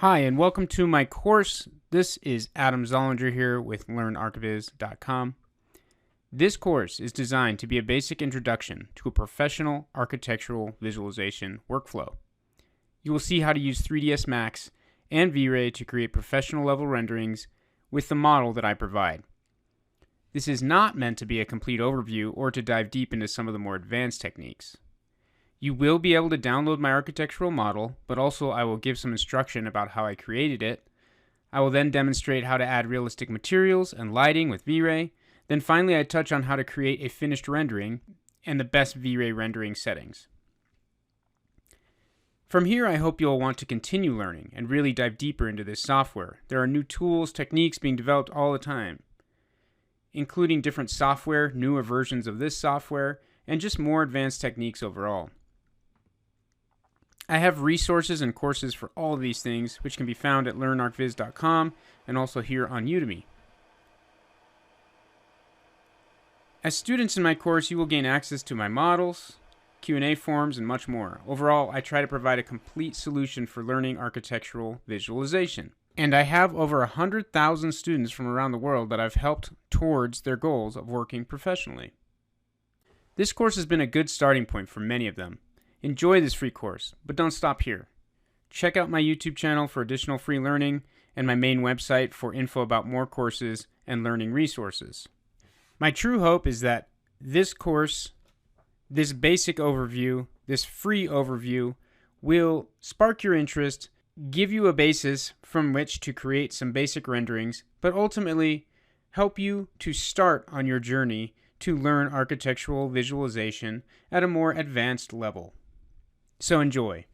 Hi, and welcome to my course. This is Adam Zollinger here with LearnArchviz.com. This course is designed to be a basic introduction to a professional architectural visualization workflow. You will see how to use 3ds Max and V-Ray to create professional level renderings with the model that I provide. This is not meant to be a complete overview or to dive deep into some of the more advanced techniques. You will be able to download my architectural model, but also I will give some instruction about how I created it. I will then demonstrate how to add realistic materials and lighting with V-Ray. Then finally I touch on how to create a finished rendering and the best V-Ray rendering settings. From here, I hope you'll want to continue learning and really dive deeper into this software. There are new tools, techniques being developed all the time, including different software, newer versions of this software, and just more advanced techniques overall. I have resources and courses for all of these things, which can be found at LearnArchviz.com and also here on Udemy. As students in my course, you will gain access to my models, Q&A forms, and much more. Overall, I try to provide a complete solution for learning architectural visualization. And I have over 100,000 students from around the world that I've helped towards their goals of working professionally. This course has been a good starting point for many of them. Enjoy this free course, but don't stop here. Check out my YouTube channel for additional free learning and my main website for info about more courses and learning resources. My true hope is that this course, this basic overview, this free overview, will spark your interest, give you a basis from which to create some basic renderings, but ultimately help you to start on your journey to learn architectural visualization at a more advanced level. So enjoy.